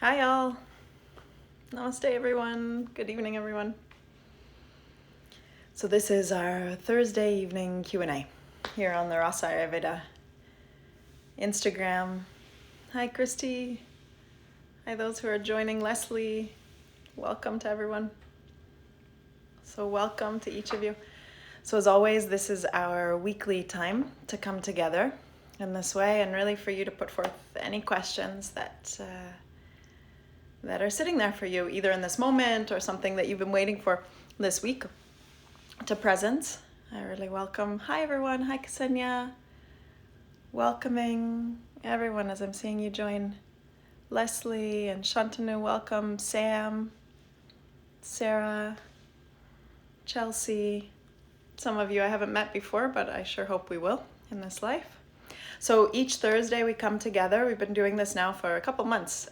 Hi all. Namaste everyone. Good evening everyone. So this is our Thursday evening Q&A here on the Rasa Ayurveda Instagram. Hi Christy. Hi those who are joining. Leslie. Welcome to everyone. So welcome to each of you. So as always, this is our weekly time to come together in this way and really for you to put forth any questions that are sitting there for you, either in this moment or something that you've been waiting for this week to present. I really welcome. Hi everyone. Hi Ksenia. Welcoming everyone as I'm seeing you join. Leslie and Shantanu, welcome. Sam, Sarah, Chelsea. Some of you I haven't met before, but I sure hope we will in this life. So each Thursday we come together. We've been doing this now for a couple months.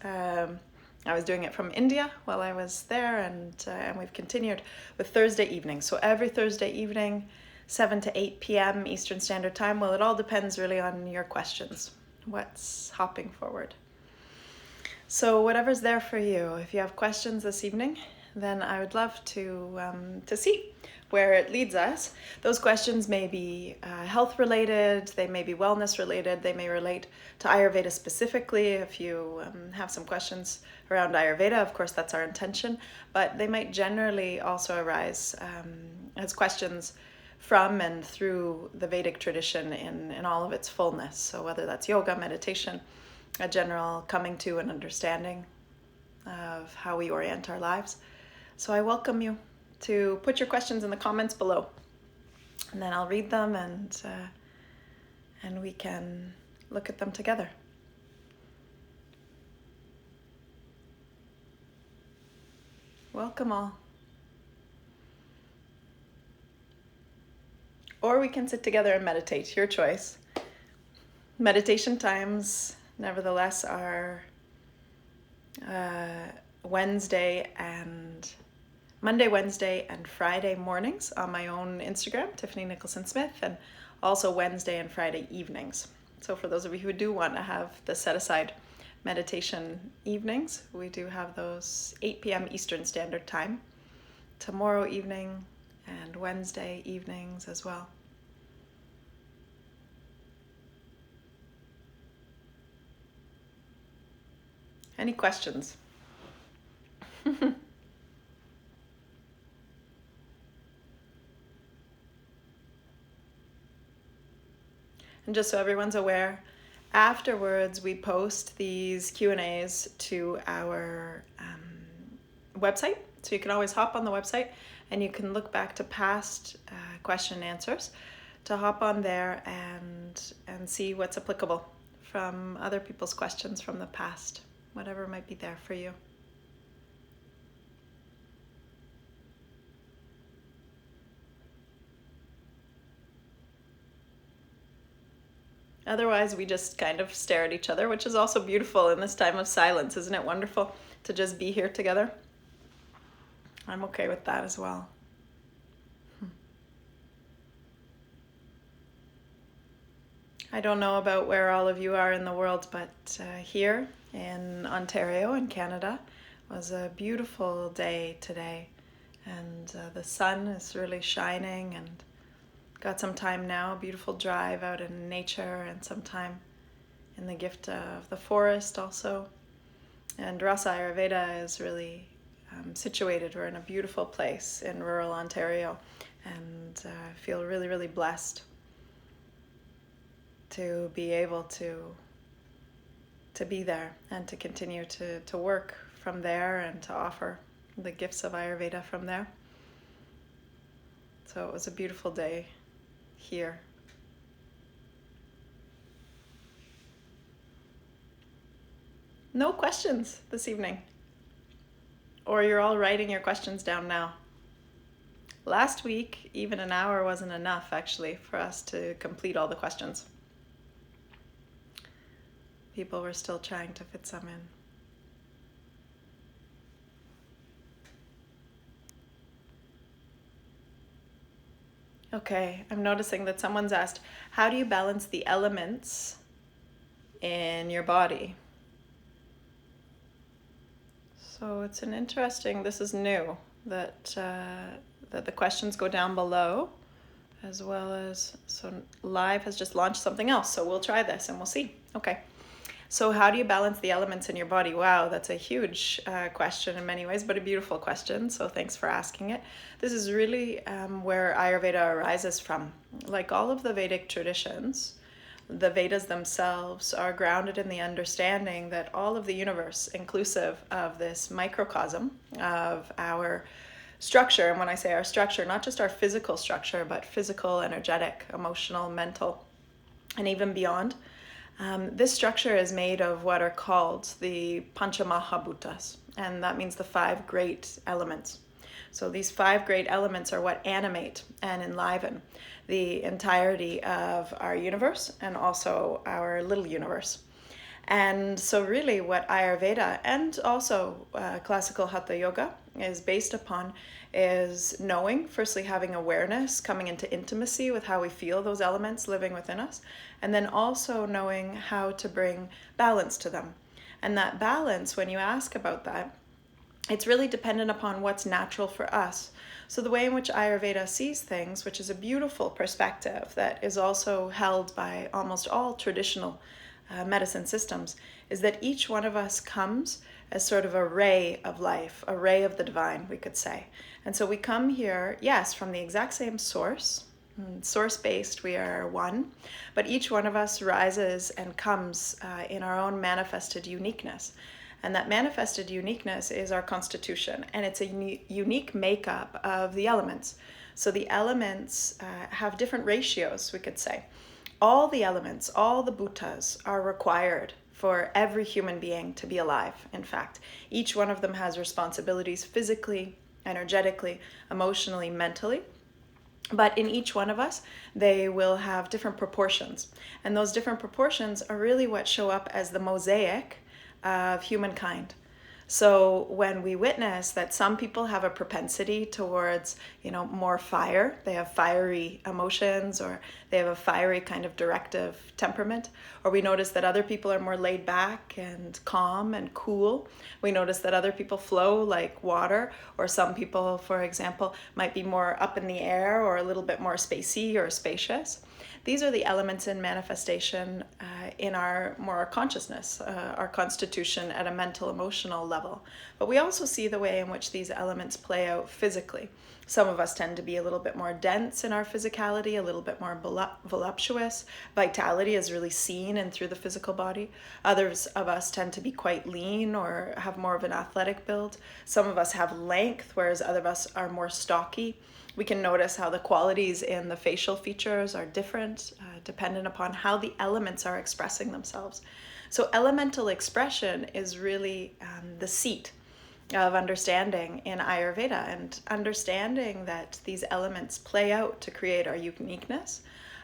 I was doing it from India while I was there, and we've continued with Thursday evenings. So every Thursday evening, 7 to 8 p.m. Eastern Standard Time. Well, it all depends really on your questions. What's hopping forward? So whatever's there for you. If you have questions this evening, then I would love to see where it leads us. Those questions may be health related, they may be wellness related, they may relate to Ayurveda specifically. If you have some questions around Ayurveda, of course that's our intention, but they might generally also arise as questions from and through the Vedic tradition in all of its fullness. So whether that's yoga, meditation, a general coming to an understanding of how we orient our lives. So I welcome you to put your questions in the comments below, and then I'll read them and we can look at them together. Welcome all. Or we can sit together and meditate, your choice. Meditation times, nevertheless, are Monday, Wednesday, and Friday mornings on my own Instagram, Tiffany Nicholson Smith, and also Wednesday and Friday evenings. So for those of you who do want to have the set aside meditation evenings, we do have those 8 p.m. Eastern Standard Time, tomorrow evening and Wednesday evenings as well. Any questions? And just so everyone's aware, afterwards we post these Q&As to our website. So you can always hop on the website and you can look back to past question and answers to hop on there and see what's applicable from other people's questions from the past, whatever might be there for you. Otherwise, we just kind of stare at each other, which is also beautiful in this time of silence. Isn't it wonderful to just be here together? I'm okay with that as well. I don't know about where all of you are in the world, but here in Ontario in Canada was a beautiful day today, and the sun is really shining, and got some time now, beautiful drive out in nature and some time in the gift of the forest also. And Rasa Ayurveda is really situated. We're in a beautiful place in rural Ontario, and I feel really, really blessed to be able to be there and to continue to work from there and to offer the gifts of Ayurveda from there. So it was a beautiful day here. No questions this evening. Or you're all writing your questions down now. Last week, even an hour wasn't enough actually for us to complete all the questions. People were still trying to fit some in. Okay, I'm noticing that someone's asked, how do you balance the elements in your body? So it's an interesting, this is new, that that the questions go down below, as well as, so Live has just launched something else, so we'll try this and we'll see. Okay. So how do you balance the elements in your body? Wow, that's a huge question in many ways, but a beautiful question. So thanks for asking it. This is really where Ayurveda arises from. Like all of the Vedic traditions, the Vedas themselves are grounded in the understanding that all of the universe, inclusive of this microcosm of our structure, and when I say our structure, not just our physical structure, but physical, energetic, emotional, mental, and even beyond, this structure is made of what are called the Panchamahabhutas, and that means the 5 great elements. So these 5 great elements are what animate and enliven the entirety of our universe and also our little universe. And so really what Ayurveda and also classical Hatha Yoga is based upon is knowing, firstly having awareness, coming into intimacy with how we feel those elements living within us, and then also knowing how to bring balance to them. And that balance, when you ask about that, it's really dependent upon what's natural for us. So the way in which Ayurveda sees things, which is a beautiful perspective that is also held by almost all traditional medicine systems, is that each one of us comes as sort of a ray of life, a ray of the divine, we could say. And so we come here, yes, from the exact same source, source-based, we are one, but each one of us rises and comes in our own manifested uniqueness. And that manifested uniqueness is our constitution, and it's a unique makeup of the elements. So the elements have different ratios, we could say. All the elements, all the bhutas are required for every human being to be alive, in fact. Each one of them has responsibilities physically, energetically, emotionally, mentally. But in each one of us, they will have different proportions. And those different proportions are really what show up as the mosaic of humankind. So when we witness that some people have a propensity towards, more fire, they have fiery emotions, or they have a fiery kind of directive temperament, or we notice that other people are more laid back and calm and cool. We notice that other people flow like water, or some people, for example, might be more up in the air or a little bit more spacey or spacious. These are the elements in manifestation in our consciousness, our constitution at a mental, emotional level. But we also see the way in which these elements play out physically. Some of us tend to be a little bit more dense in our physicality, a little bit more voluptuous. Vitality is really seen and through the physical body. Others of us tend to be quite lean or have more of an athletic build. Some of us have length, whereas other of us are more stocky. We can notice how the qualities in the facial features are different, dependent upon how the elements are expressing themselves. So elemental expression is really the seat of understanding in Ayurveda, and understanding that these elements play out to create our uniqueness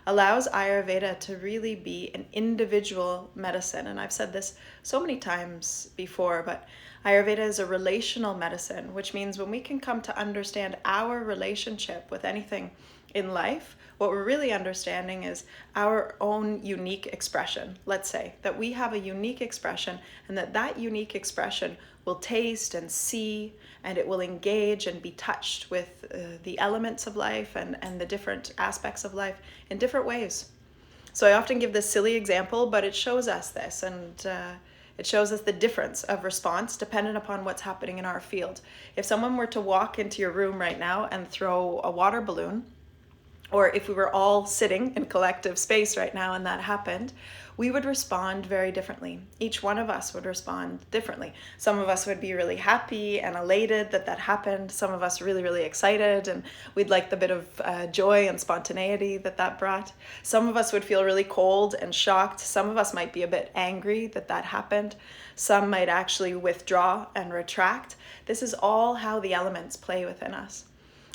allows Ayurveda to really be an individual medicine. And I've said this so many times before, but Ayurveda is a relational medicine, which means when we can come to understand our relationship with anything in life, what we're really understanding is our own unique expression. Let's say that we have a unique expression, and that unique expression will taste and see, and it will engage and be touched with the elements of life and the different aspects of life in different ways. So I often give this silly example, but it shows us this, and it shows us the difference of response dependent upon what's happening in our field. If someone were to walk into your room right now and throw a water balloon, or if we were all sitting in collective space right now and that happened, we would respond very differently. Each one of us would respond differently. Some of us would be really happy and elated that happened. Some of us really, really excited, and we'd like the bit of joy and spontaneity that brought. Some of us would feel really cold and shocked. Some of us might be a bit angry that happened. Some might actually withdraw and retract. This is all how the elements play within us.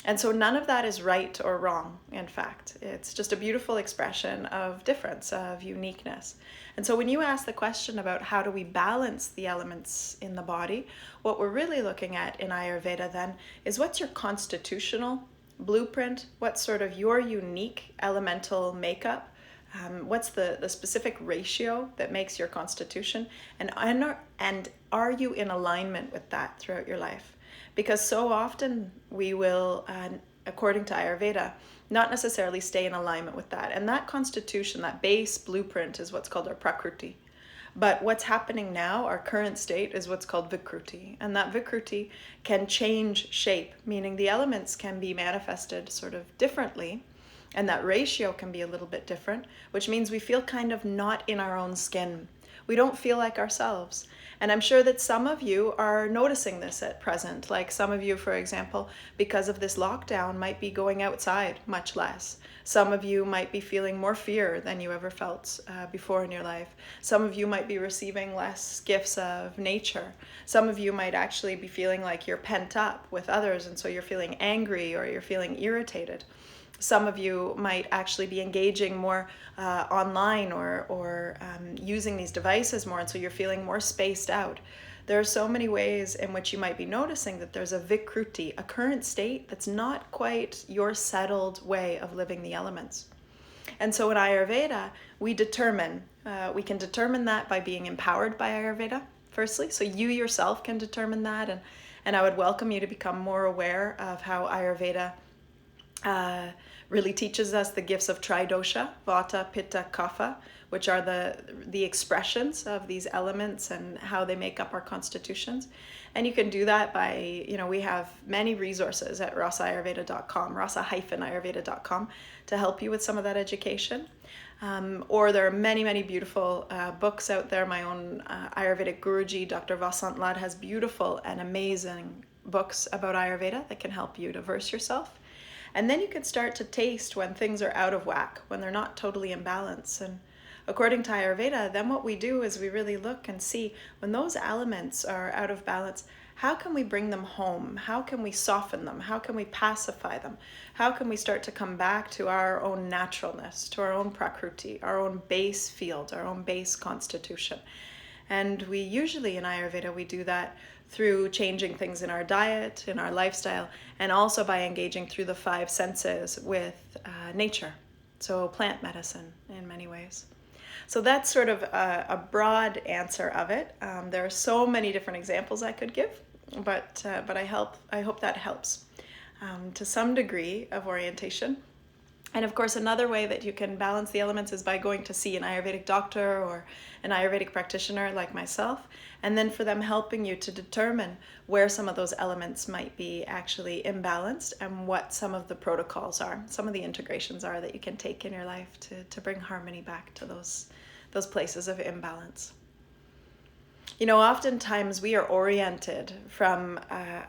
And so none of that is right or wrong, in fact. It's just a beautiful expression of difference, of uniqueness. And so when you ask the question about how do we balance the elements in the body, what we're really looking at in Ayurveda then is what's your constitutional blueprint, what's sort of your unique elemental makeup, What's the specific ratio that makes your constitution? And are you in alignment with that throughout your life? Because so often we will, according to Ayurveda, not necessarily stay in alignment with that. And that constitution, that base blueprint, is what's called our Prakriti. But what's happening now, our current state, is what's called Vikruti. And that Vikruti can change shape, meaning the elements can be manifested sort of differently. And that ratio can be a little bit different, which means we feel kind of not in our own skin. We don't feel like ourselves. And I'm sure that some of you are noticing this at present. Like some of you, for example, because of this lockdown, might be going outside much less. Some of you might be feeling more fear than you ever felt before in your life. Some of you might be receiving less gifts of nature. Some of you might actually be feeling like you're pent up with others, and so you're feeling angry or you're feeling irritated. Some of you might actually be engaging more online or using these devices more, and so you're feeling more spaced out. There are so many ways in which you might be noticing that there's a Vikruti, a current state that's not quite your settled way of living the elements. And so in Ayurveda, we can determine that by being empowered by Ayurveda, firstly. So you yourself can determine that, and I would welcome you to become more aware of how Ayurveda really teaches us the gifts of tridosha, vata, pitta, kapha, which are the expressions of these elements and how they make up our constitutions. And you can do that by, we have many resources at rasaayurveda.com, rasa-ayurveda.com, to help you with some of that education. Or there are many, many beautiful books out there. My own Ayurvedic Guruji, Dr. Vasant Lad, has beautiful and amazing books about Ayurveda that can help you to verse yourself. And then you can start to taste when things are out of whack, when they're not totally in balance. And according to Ayurveda, then what we do is we really look and see when those elements are out of balance, how can we bring them home? How can we soften them? How can we pacify them? How can we start to come back to our own naturalness, to our own prakriti, our own base field, our own base constitution? And we usually in Ayurveda, we do that through changing things in our diet, in our lifestyle, and also by engaging through the five senses with nature. So plant medicine in many ways. So that's sort of a broad answer of it. There are so many different examples I could give, but I hope that helps to some degree of orientation. And of course, another way that you can balance the elements is by going to see an Ayurvedic doctor or an Ayurvedic practitioner like myself, and then for them helping you to determine where some of those elements might be actually imbalanced and what some of the protocols are, some of the integrations are that you can take in your life to bring harmony back to those places of imbalance. Oftentimes we are oriented from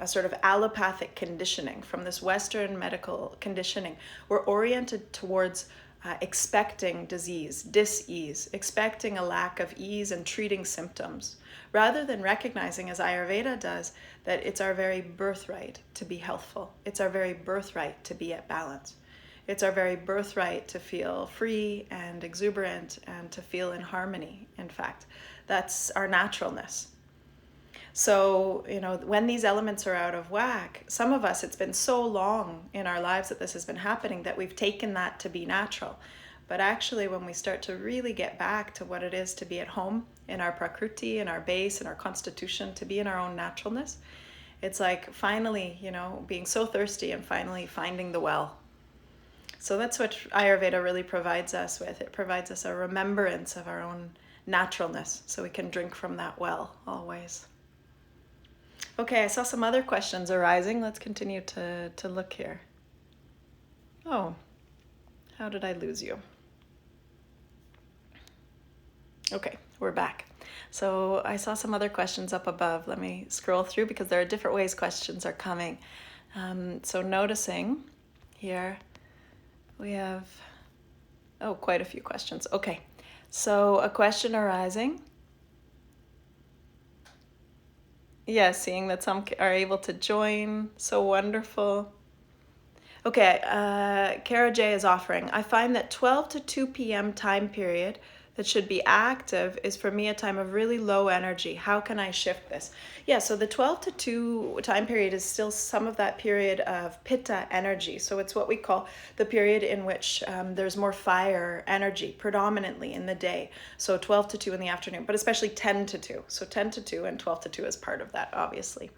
a sort of allopathic conditioning, from this Western medical conditioning. We're oriented towards expecting disease, dis-ease, expecting a lack of ease and treating symptoms, rather than recognizing, as Ayurveda does, that it's our very birthright to be healthful. It's our very birthright to be at balance. It's our very birthright to feel free and exuberant and to feel in harmony, in fact. That's our naturalness. So, when these elements are out of whack, some of us, it's been so long in our lives that this has been happening that we've taken that to be natural. But actually, when we start to really get back to what it is to be at home in our prakriti, in our base, in our constitution, to be in our own naturalness, it's like finally, being so thirsty and finally finding the well. So that's what Ayurveda really provides us with. It provides us a remembrance of our own naturalness, so we can drink from that well always. Okay, I saw some other questions arising. Let's continue to look here. Oh, how did I lose you? Okay, we're back. So I saw some other questions up above. Let me scroll through because there are different ways questions are coming. So noticing here, we have, quite a few questions. Okay. So a question arising. Yeah, seeing that some are able to join. So wonderful. Okay, Kara J is offering. I find that 12 to 2 p.m. time period that should be active is for me a time of really low energy. How can I shift this? Yeah, so the 12 to 2 time period is still some of that period of pitta energy. So it's what we call the period in which there's more fire energy predominantly in the day. So 12 to 2 in the afternoon, but especially 10 to 2. So 10 to 2 and 12 to 2 is part of that, obviously.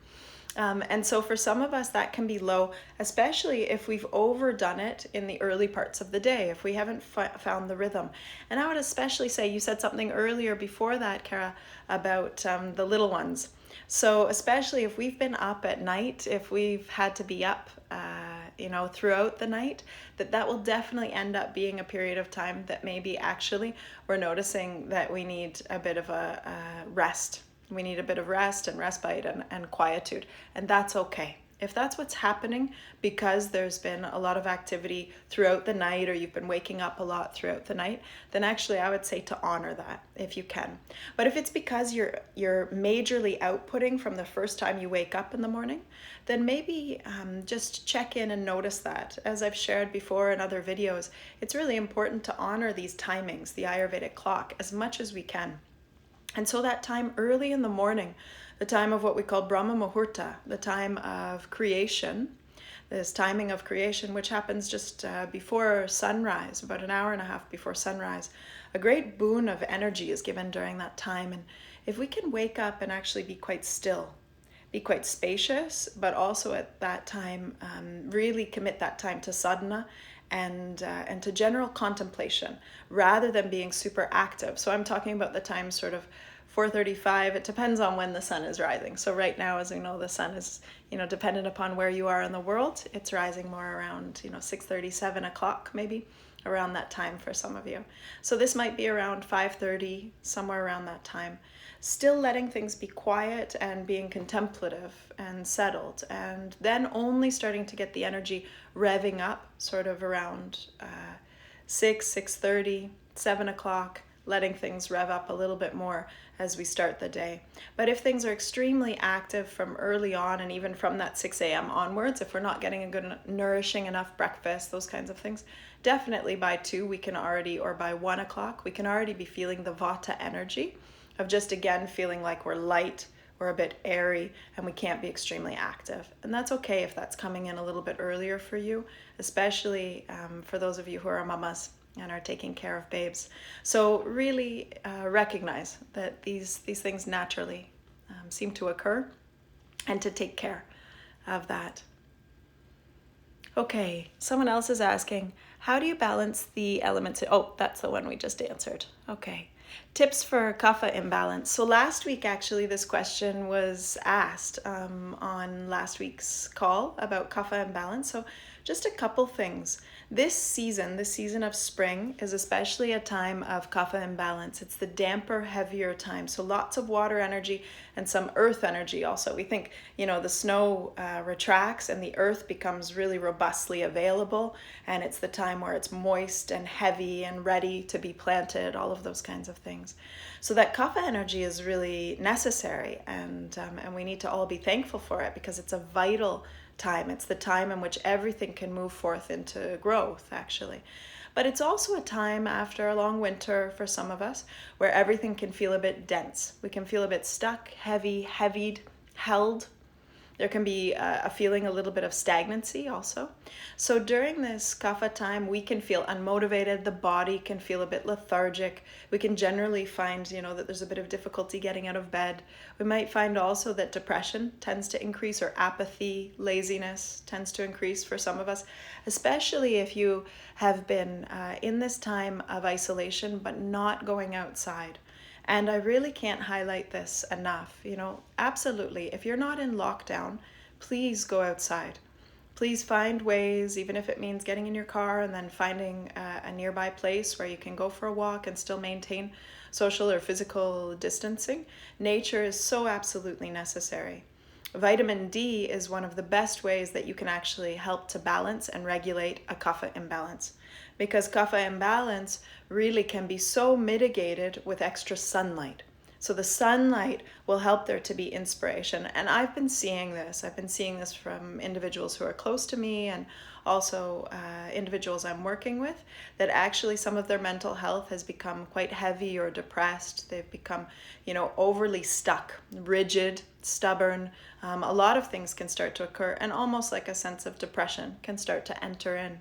And so for some of us, that can be low, especially if we've overdone it in the early parts of the day, if we haven't found the rhythm. And I would especially say, you said something earlier before that, Kara, about the little ones. So especially if we've been up at night, if we've had to be up, throughout the night, that will definitely end up being a period of time that maybe actually we're noticing that we need a bit of a rest. We need a bit of rest and respite and quietude, and that's okay. If that's what's happening because there's been a lot of activity throughout the night, or you've been waking up a lot throughout the night, then actually I would say to honor that if you can. But if it's because you're majorly outputting from the first time you wake up in the morning, then maybe just check in and notice that. As I've shared before in other videos, it's really important to honor these timings, the Ayurvedic clock, as much as we can. And so that time early in the morning, the time of what we call Brahma Muhurta, the time of creation, this timing of creation, which happens just before sunrise, about an hour and a half before sunrise, a great boon of energy is given during that time. And if we can wake up and actually be quite still, be quite spacious, but also at that time really commit that time to sadhana and to general contemplation rather than being super active. So I'm talking about the time sort of 4:35. It depends on when the sun is rising. So right now, as we know, the sun is, dependent upon where you are in the world, it's rising more around, 6:30, 7 o'clock, maybe around that time for some of you. So this might be around 5:30, somewhere around that time. Still letting things be quiet and being contemplative and settled, and then only starting to get the energy revving up sort of around 6:30, 7 o'clock, letting things rev up a little bit more as we start the day. But if things are extremely active from early on, and even from that 6 a.m. onwards, if we're not getting a good nourishing enough breakfast, those kinds of things, definitely by 2 we can already, or by 1 o'clock, we can already be feeling the vata energy of just again feeling like we're light, we're a bit airy, and we can't be extremely active. And that's okay if that's coming in a little bit earlier for you, especially for those of you who are mamas and are taking care of babes. So really recognize that these things naturally seem to occur, and to take care of that. Okay, someone else is asking, how do you balance the elements? Oh, that's the one we just answered. Okay. Tips for kapha imbalance. So last week, actually, this question was asked on last week's call about kapha imbalance. So just a couple things. This season of spring is especially a time of kapha imbalance. It's the damper, heavier time. So lots of water energy and some earth energy also. We think, the snow retracts and the earth becomes really robustly available. And it's the time where it's moist and heavy and ready to be planted, all of those kinds of things. So that kapha energy is really necessary, and we need to all be thankful for it, because it's a vital time. It's the time in which everything can move forth into growth, actually. But it's also a time after a long winter for some of us where everything can feel a bit dense. We can feel a bit stuck, heavied, held. There can be a feeling a little bit of stagnancy also. So during this kapha time, we can feel unmotivated. The body can feel a bit lethargic. We can generally find, that there's a bit of difficulty getting out of bed. We might find also that depression tends to increase, or apathy, laziness tends to increase for some of us, especially if you have been in this time of isolation but not going outside. And I really can't highlight this enough. Absolutely, if you're not in lockdown, please go outside. Please find ways, even if it means getting in your car and then finding a nearby place where you can go for a walk and still maintain social or physical distancing. Nature is so absolutely necessary. Vitamin D is one of the best ways that you can actually help to balance and regulate a kapha imbalance, because kapha imbalance really can be so mitigated with extra sunlight. So the sunlight will help there to be inspiration. And I've been seeing this. I've been seeing this from individuals who are close to me, and also individuals I'm working with, that actually some of their mental health has become quite heavy or depressed. They've become, overly stuck, rigid, stubborn. A lot of things can start to occur, and almost like a sense of depression can start to enter in.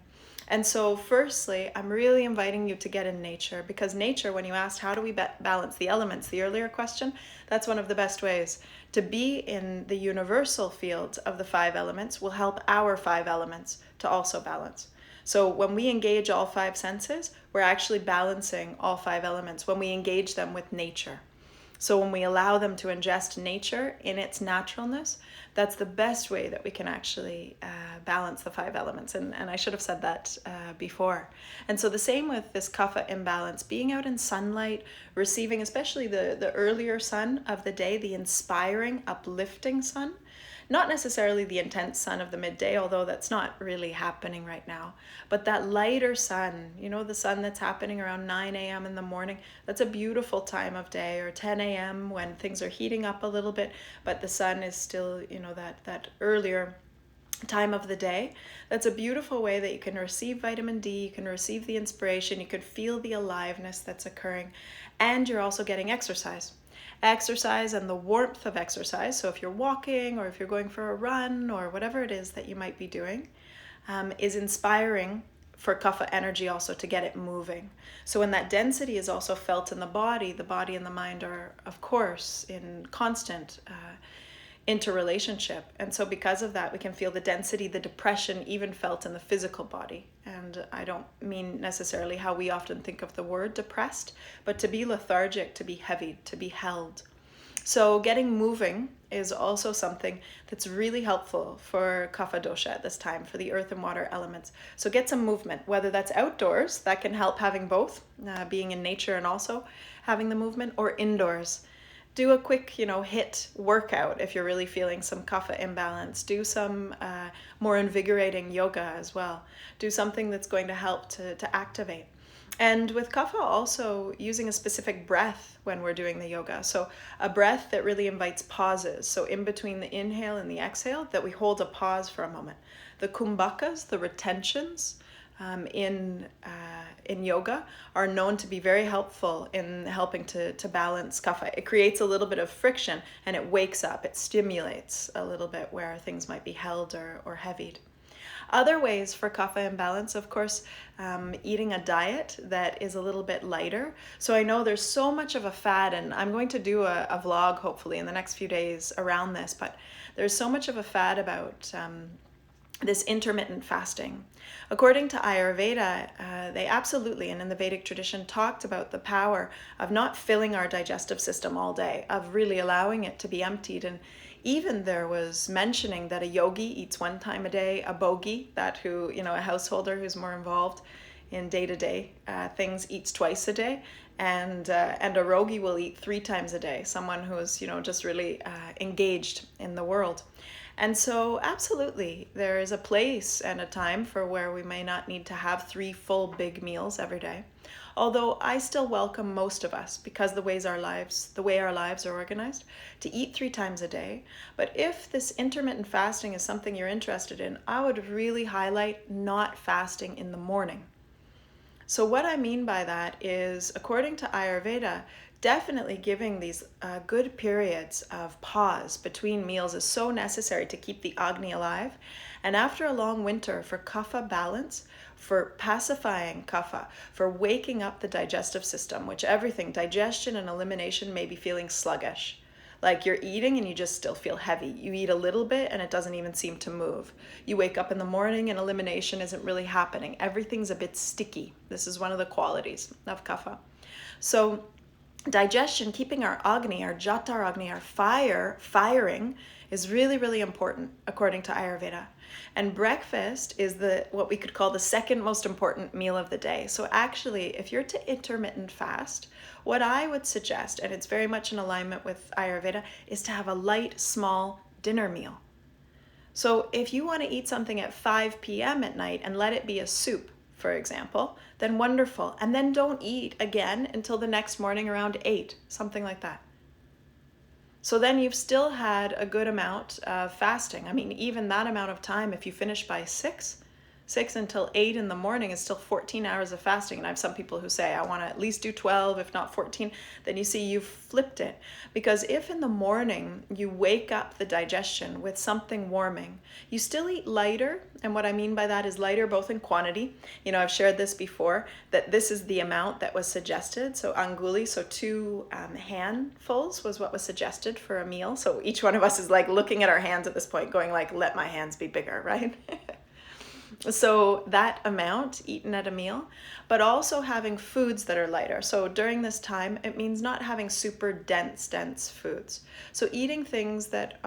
And so firstly, I'm really inviting you to get in nature, because nature, when you asked how do we balance the elements, the earlier question, that's one of the best ways. To be in the universal field of the 5 elements will help our 5 elements to also balance. So when we engage all 5 senses, we're actually balancing all 5 elements when we engage them with nature. So when we allow them to ingest nature in its naturalness, that's the best way that we can actually balance the 5 elements. And I should have said that before. And so the same with this kapha imbalance, being out in sunlight, receiving especially the earlier sun of the day, the inspiring, uplifting sun. Not necessarily the intense sun of the midday, although that's not really happening right now. But that lighter sun, the sun that's happening around 9 a.m. in the morning, that's a beautiful time of day, or 10 a.m. when things are heating up a little bit, but the sun is still, that earlier time of the day. That's a beautiful way that you can receive vitamin D, you can receive the inspiration, you can feel the aliveness that's occurring, and you're also getting exercise. Exercise and the warmth of exercise. So if you're walking, or if you're going for a run, or whatever it is that you might be doing, is inspiring for kapha energy also to get it moving. So when that density is also felt in the body and the mind are, of course, in constant interrelationship. And so because of that, we can feel the density, the depression even felt in the physical body. And I don't mean necessarily how we often think of the word depressed, but to be lethargic, to be heavy, to be held. So getting moving is also something that's really helpful for kapha dosha at this time, for the earth and water elements. So get some movement, whether that's outdoors, that can help having both, being in nature and also having the movement, or indoors. Do a quick, HIIT workout if you're really feeling some kapha imbalance. Do some more invigorating yoga as well. Do something that's going to help to activate. And with kapha, also using a specific breath when we're doing the yoga. So a breath that really invites pauses. So in between the inhale and the exhale, that we hold a pause for a moment. The kumbhakas, the retentions, in yoga are known to be very helpful in helping to balance kapha. It creates a little bit of friction, and it wakes up, it stimulates a little bit where things might be held or heavied. Other ways for kapha imbalance, of course, eating a diet that is a little bit lighter. So I know there's so much of a fad, and I'm going to do a vlog hopefully in the next few days around this, but there's so much of a fad about this intermittent fasting. According to Ayurveda, they absolutely, and in the Vedic tradition, talked about the power of not filling our digestive system all day, of really allowing it to be emptied. And even there was mentioning that a yogi eats 1 time a day, a bogi, a householder who's more involved in day-to-day things, eats 2 times a day, and a rogi will eat 3 times a day, someone who is, just really engaged in the world. And so absolutely, there is a place and a time for where we may not need to have 3 full big meals every day. Although I still welcome most of us, because the way our lives are organized, to eat 3 times a day. But if this intermittent fasting is something you're interested in, I would really highlight not fasting in the morning. So what I mean by that is, according to Ayurveda, definitely giving these good periods of pause between meals is so necessary to keep the Agni alive. And after a long winter, for kapha balance, for pacifying kapha, for waking up the digestive system, which digestion and elimination may be feeling sluggish. Like you're eating and you just still feel heavy. You eat a little bit and it doesn't even seem to move. You wake up in the morning and elimination isn't really happening. Everything's a bit sticky. This is one of the qualities of kapha. So digestion, keeping our Agni, our Jatar Agni, our firing is really, really important according to Ayurveda. And breakfast is what we could call the second most important meal of the day. So actually, if you're to intermittent fast, what I would suggest, and it's very much in alignment with Ayurveda, is to have a light, small dinner meal. So if you want to eat something at 5 p.m. at night and let it be a soup, for example, then wonderful. And then don't eat again until the next morning around 8, something like that. So then you've still had a good amount of fasting. I mean, even that amount of time, if you finish by 6 until 8 in the morning is still 14 hours of fasting. And I have some people who say, I want to at least do 12, if not 14. Then you see you've flipped it. Because if in the morning you wake up the digestion with something warming, you still eat lighter. And what I mean by that is lighter both in quantity. You know, I've shared this before, that this is the amount that was suggested. So anguli, so 2 handfuls was what was suggested for a meal. So each one of us is like looking at our hands at this point going like, let my hands be bigger, right? So that amount eaten at a meal, but also having foods that are lighter. So during this time, it means not having super dense foods. So eating things that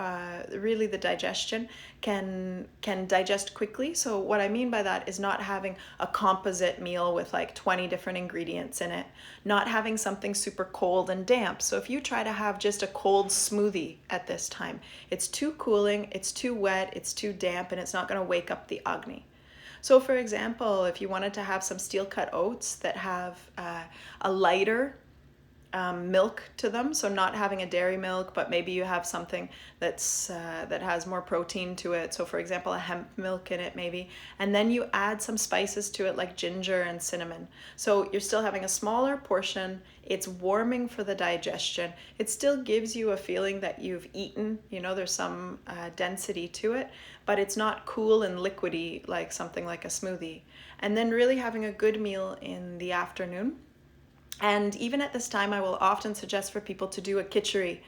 really the digestion can digest quickly. So what I mean by that is not having a composite meal with like 20 different ingredients in it, not having something super cold and damp. So if you try to have just a cold smoothie at this time, it's too cooling, it's too wet, it's too damp, and it's not going to wake up the Agni. So for example, if you wanted to have some steel cut oats that have a lighter milk to them, so not having a dairy milk, but maybe you have something that's that has more protein to it, so for example a hemp milk in it maybe, and then you add some spices to it like ginger and cinnamon. So you're still having a smaller portion, it's warming for the digestion, it still gives you a feeling that you've eaten, you know, there's some density to it, but it's not cool and liquidy like something like a smoothie. And then really having a good meal in the afternoon. And even at this time, I will often suggest for people to do a Kitchari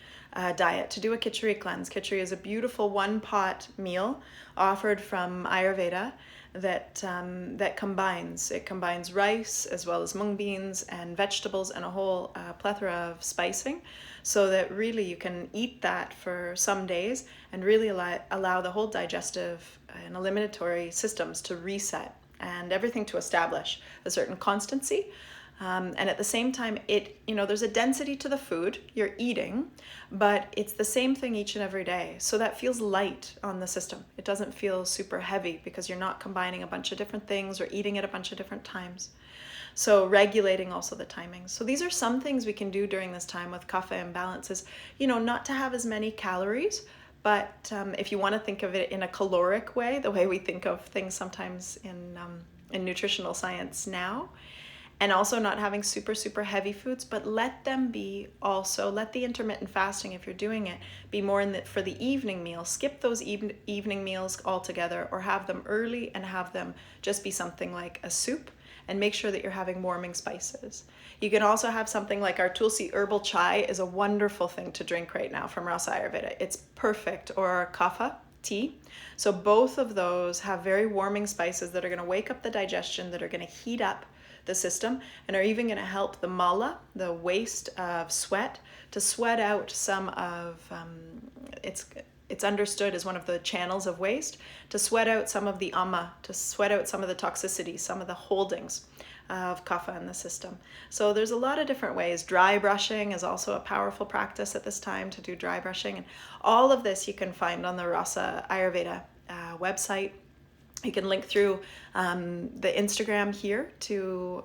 diet, to do a Kitchari cleanse. Kitchari is a beautiful one-pot meal offered from Ayurveda that combines. It combines rice as well as mung beans and vegetables and a whole plethora of spicing, so that really you can eat that for some days and really allow the whole digestive and eliminatory systems to reset and everything to establish a certain constancy. And at the same time, there's a density to the food you're eating, but it's the same thing each and every day. So that feels light on the system. It doesn't feel super heavy because you're not combining a bunch of different things or eating at a bunch of different times. So regulating also the timings. So these are some things we can do during this time with kapha imbalances, not to have as many calories, but if you want to think of it in a caloric way, the way we think of things sometimes in nutritional science now, and also not having super, super heavy foods, but let the intermittent fasting, if you're doing it, be more for the evening meal. Skip those evening meals altogether, or have them early and have them just be something like a soup, and make sure that you're having warming spices. You can also have something like our Tulsi herbal chai is a wonderful thing to drink right now from Rasa Ayurveda. It's perfect, or our kapha tea. So both of those have very warming spices that are gonna wake up the digestion, that are gonna heat up the system, and are even going to help the mala, the waste of sweat, to sweat out some of it's understood as one of the channels of waste, to sweat out some of the amma, to sweat out some of the toxicity, some of the holdings of kapha in the system. So there's a lot of different ways. Dry brushing is also a powerful practice at this time, to do dry brushing, and all of this you can find on the Rasa Ayurveda website. You can link through the Instagram here to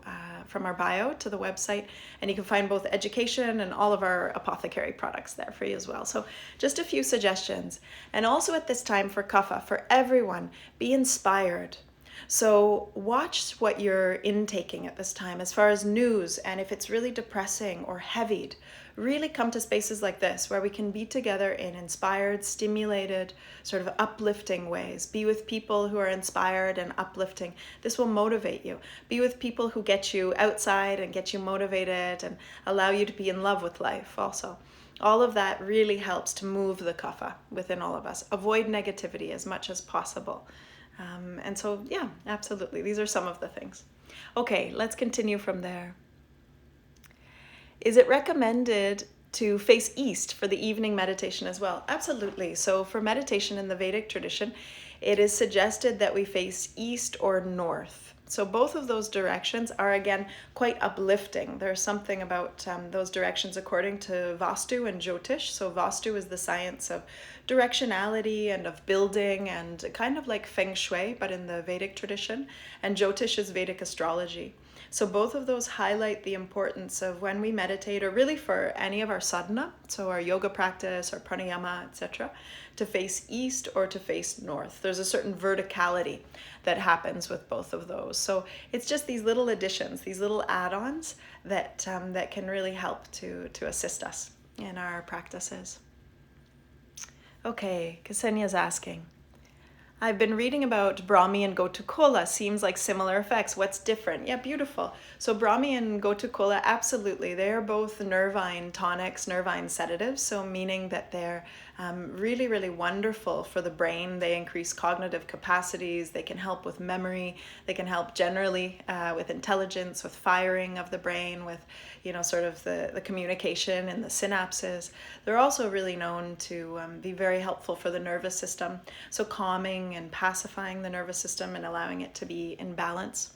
from our bio to the website, and you can find both education and all of our apothecary products there for you as well. So just a few suggestions. And also at this time for kapha, for everyone, be inspired. So watch what you're intaking at this time as far as news, and if it's really depressing or heavied, really come to spaces like this where we can be together in inspired, stimulated, sort of uplifting ways. Be with people who are inspired and uplifting. This will motivate you. Be with people who get you outside and get you motivated and allow you to be in love with life also. All of that really helps to move the kapha within all of us. Avoid negativity as much as possible. And so, yeah, absolutely. These are some of the things. Okay, let's continue from there. Is it recommended to face east for the evening meditation as well? Absolutely. So for meditation in the Vedic tradition, it is suggested that we face east or north. So both of those directions are, again, quite uplifting. There's something about those directions according to Vastu and Jyotish. So Vastu is the science of directionality and of building, and kind of like Feng Shui, but in the Vedic tradition. And Jyotish is Vedic astrology. So both of those highlight the importance of when we meditate, or really for any of our sadhana, so our yoga practice or pranayama, etc., to face east or to face north. There's a certain verticality that happens with both of those. So it's just these little additions, these little add-ons that can really help to assist us in our practices. Okay, Ksenia's asking, I've been reading about Brahmi and Gotu Kola. Seems like similar effects. What's different? Yeah, beautiful. So Brahmi and Gotu Kola, absolutely. They are both nervine tonics, nervine sedatives. So meaning that they're really, really wonderful for the brain. They increase cognitive capacities. They can help with memory. They can help generally with intelligence, with firing of the brain, with, sort of the communication and the synapses. They're also really known to be very helpful for the nervous system. So calming and pacifying the nervous system and allowing it to be in balance.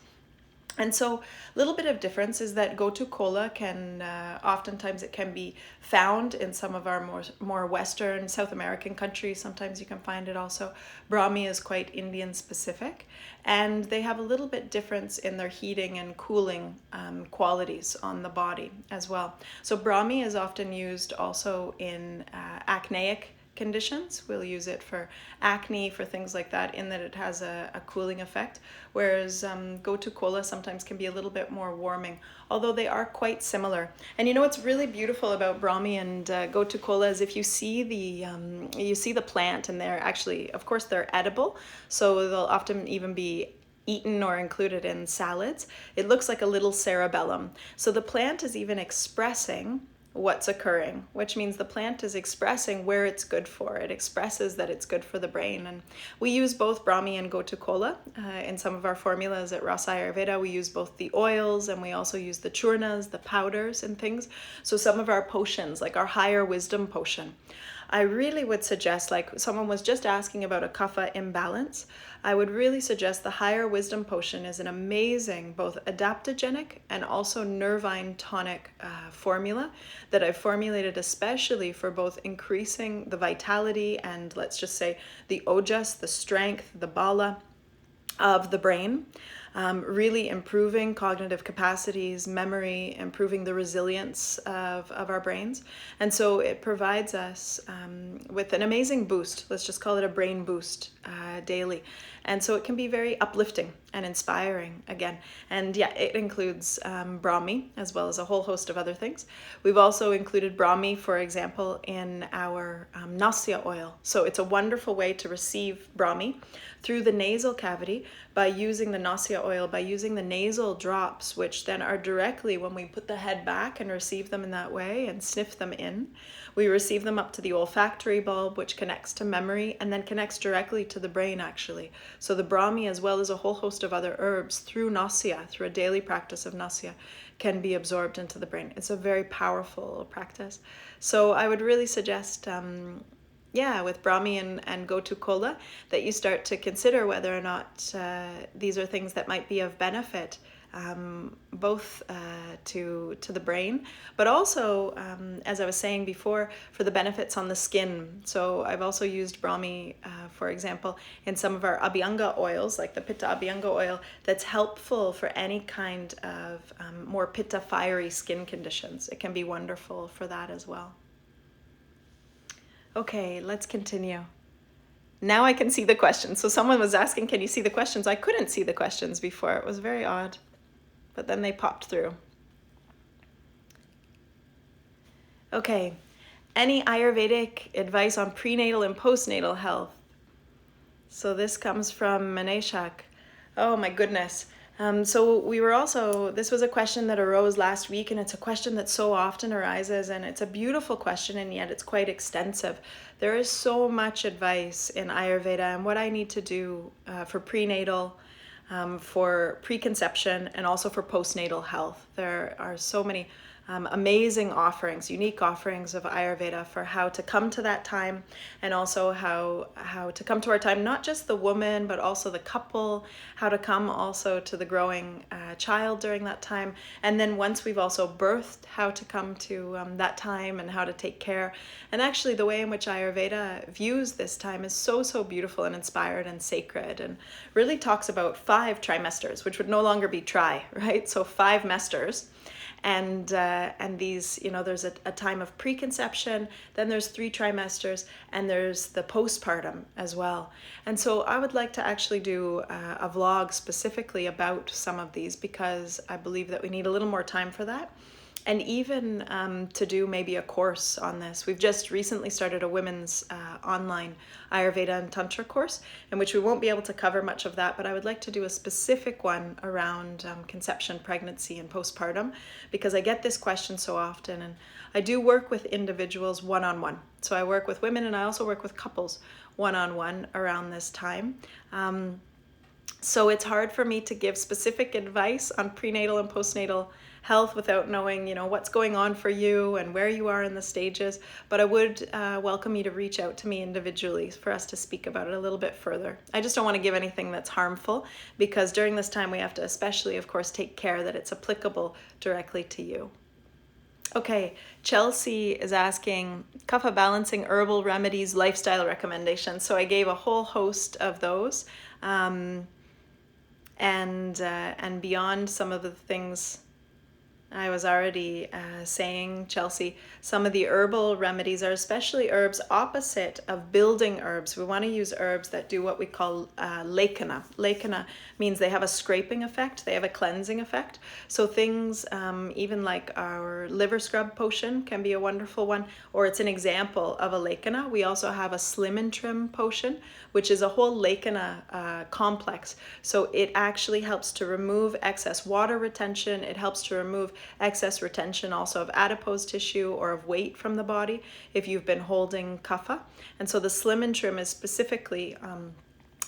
And so a little bit of difference is that Gotu Kola can, oftentimes it can be found in some of our more Western, South American countries. Sometimes you can find it also. Brahmi is quite Indian specific, and they have a little bit difference in their heating and cooling qualities on the body as well. So Brahmi is often used also in acneic conditions. We'll use it for acne, for things like that, in that it has a cooling effect, whereas Gotu Kola sometimes can be a little bit more warming, although they are quite similar. And what's really beautiful about Brahmi and Gotu Kola is if you see the plant, and they're actually, of course, they're edible, so they'll often even be eaten or included in salads. It looks like a little cerebellum. So the plant is even expressing what's occurring, which means the plant is expressing where it's good for. It expresses that it's good for the brain. And we use both Brahmi and Gotu Kola in some of our formulas at Rasa Ayurveda. We use both the oils, and we also use the churnas, the powders and things. So some of our potions, like our higher wisdom potion, I really would suggest, like someone was just asking about a kapha imbalance, I would really suggest the higher wisdom potion is an amazing, both adaptogenic and also nervine tonic formula that I've formulated especially for both increasing the vitality and, let's just say, the ojas, the strength, the bala of the brain, really improving cognitive capacities, memory, improving the resilience of our brains. And so it provides us with an amazing boost. Let's just call it a brain boost daily. And so it can be very uplifting and inspiring again. And yeah, it includes Brahmi as well as a whole host of other things. We've also included Brahmi, for example, in our Nasya oil. So it's a wonderful way to receive Brahmi through the nasal cavity by using the Nasya oil, by using the nasal drops, which then are directly, when we put the head back and receive them in that way and sniff them in, we receive them up to the olfactory bulb, which connects to memory and then connects directly to the brain, actually. So the Brahmi, as well as a whole host of other herbs, through Nasya, through a daily practice of Nasya, can be absorbed into the brain. It's a very powerful practice. So I would really suggest with Brahmi and Gotu Kola, that you start to consider whether or not these are things that might be of benefit, both to the brain, but also, as I was saying before, for the benefits on the skin. So I've also used Brahmi, for example, in some of our Abhyanga oils, like the Pitta Abhyanga oil, that's helpful for any kind of more Pitta fiery skin conditions. It can be wonderful for that as well. Okay, let's continue. Now I can see the questions. So someone was asking, can you see the questions? I couldn't see the questions before. It was very odd, but then they popped through. Okay, any Ayurvedic advice on prenatal and postnatal health? So this comes from Maneshak. Oh my goodness. So this was a question that arose last week, and it's a question that so often arises, and it's a beautiful question, and yet it's quite extensive. There is so much advice in Ayurveda and what I need to do for prenatal, for preconception, and also for postnatal health. There are so many amazing offerings, unique offerings of Ayurveda for how to come to that time, and also how to come to our time, not just the woman, but also the couple, how to come also to the growing child during that time. And then once we've also birthed, how to come to that time and how to take care. And actually the way in which Ayurveda views this time is so, so beautiful and inspired and sacred, and really talks about 5 trimesters, which would no longer be tri, right? So 5 mesters. And these, there's a time of preconception, then there's 3 trimesters, and there's the postpartum as well. And so I would like to actually do a vlog specifically about some of these, because I believe that we need a little more time for that. And even to do maybe a course on this. We've just recently started a women's online Ayurveda and Tantra course, in which we won't be able to cover much of that, but I would like to do a specific one around conception, pregnancy, and postpartum, because I get this question so often. And I do work with individuals one-on-one. So I work with women, and I also work with couples one-on-one around this time. So it's hard for me to give specific advice on prenatal and postnatal health without knowing, what's going on for you and where you are in the stages. But I would welcome you to reach out to me individually for us to speak about it a little bit further. I just don't want to give anything that's harmful, because during this time we have to especially, of course, take care that it's applicable directly to you. Okay, Chelsea is asking kapha balancing herbal remedies, lifestyle recommendations. So I gave a whole host of those. And beyond some of the things I was already saying, Chelsea, some of the herbal remedies are especially herbs opposite of building herbs. We want to use herbs that do what we call lekana. Lekana means they have a scraping effect, they have a cleansing effect. So things even like our liver scrub potion can be a wonderful one, or it's an example of a lekana. We also have a slim and trim potion, which is a whole lekana complex. So it actually helps to remove excess water retention. It helps to remove excess retention also of adipose tissue or of weight from the body if you've been holding kapha. And so the slim and trim is specifically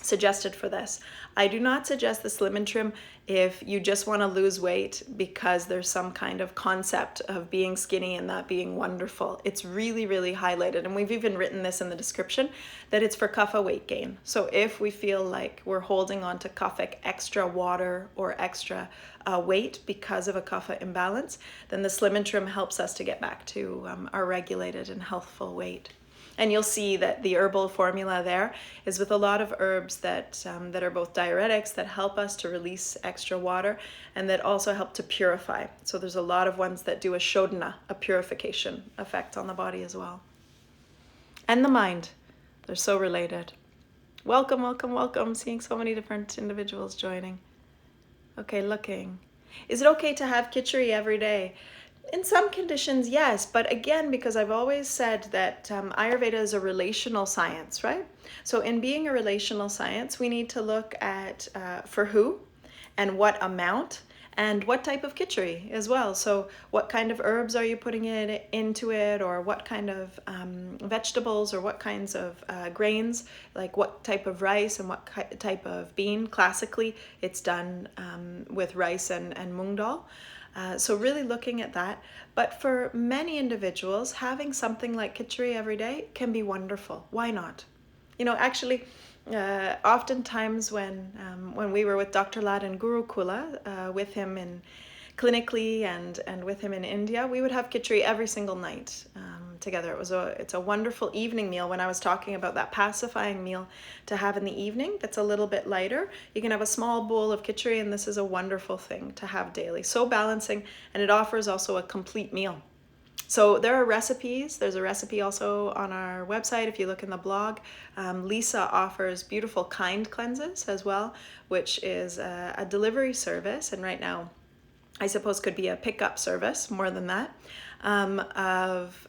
suggested for this. I do not suggest the slim and trim if you just want to lose weight because there's some kind of concept of being skinny and that being wonderful. It's really, really highlighted, and we've even written this in the description, that it's for kapha weight gain. So if we feel like we're holding on to kaphic extra water or extra weight because of a kapha imbalance, then the slim and trim helps us to get back to our regulated and healthful weight. And you'll see that the herbal formula there is with a lot of herbs that are both diuretics that help us to release extra water and that also help to purify. So there's a lot of ones that do a shodhana, a purification effect on the body as well. And the mind, they're so related. Welcome, welcome, welcome. Seeing so many different individuals joining. Okay, looking. Is it okay to have Kitchari every day? In some conditions, yes, but again, because I've always said that Ayurveda is a relational science, right? So in being a relational science, we need to look at for who and what amount and what type of Kitchari as well. So what kind of herbs are you putting into it, or what kind of vegetables, or what kinds of grains, like what type of rice and what type of bean. Classically, it's done with rice and mung dal. So really looking at that. But for many individuals, having something like Kitchari every day can be wonderful. Why not? Actually, oftentimes when we were with Dr. Lad in Gurukula, with him clinically and with him in India, we would have Kitchari every single night together. It's a wonderful evening meal. When I was talking about that pacifying meal to have in the evening that's a little bit lighter, you can have a small bowl of Kitchari, and this is a wonderful thing to have daily. So balancing, and it offers also a complete meal. So there are recipes. There's a recipe also on our website if you look in the blog. Lisa offers beautiful kind cleanses as well, which is a delivery service, and right now I suppose could be a pickup service, more than that, of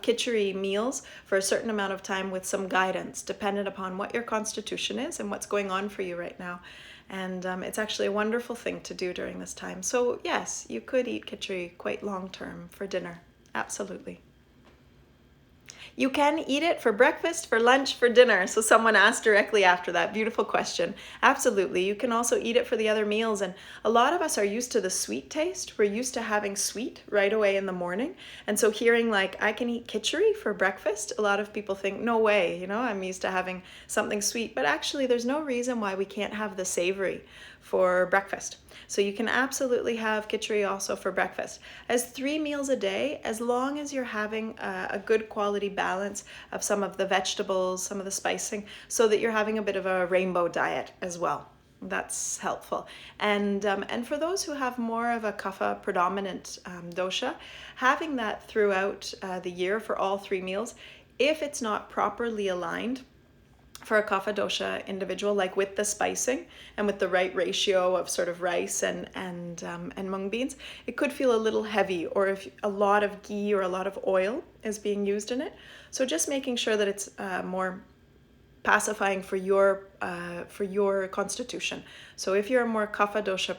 Kitchari meals for a certain amount of time with some guidance, dependent upon what your constitution is and what's going on for you right now. And it's actually a wonderful thing to do during this time. So yes, you could eat Kitchari quite long term for dinner. Absolutely. You can eat it for breakfast, for lunch, for dinner. So someone asked directly after that. Beautiful question. Absolutely. You can also eat it for the other meals. And a lot of us are used to the sweet taste. We're used to having sweet right away in the morning. And so hearing like, I can eat kitchari for breakfast, a lot of people think, no way, you know, I'm used to having something sweet. But actually, there's no reason why we can't have the savory for breakfast. So you can absolutely have kitchari also for breakfast. As 3 meals a day, as long as you're having a good quality balance of some of the vegetables, some of the spicing, so that you're having a bit of a rainbow diet as well. That's helpful. And for those who have more of a kapha predominant dosha, having that throughout the year for all 3 meals, if it's not properly aligned, for a kapha dosha individual, like with the spicing and with the right ratio of sort of rice and mung beans, it could feel a little heavy, or if a lot of ghee or a lot of oil is being used in it. So just making sure that it's more pacifying for your constitution. So if you're a more kapha dosha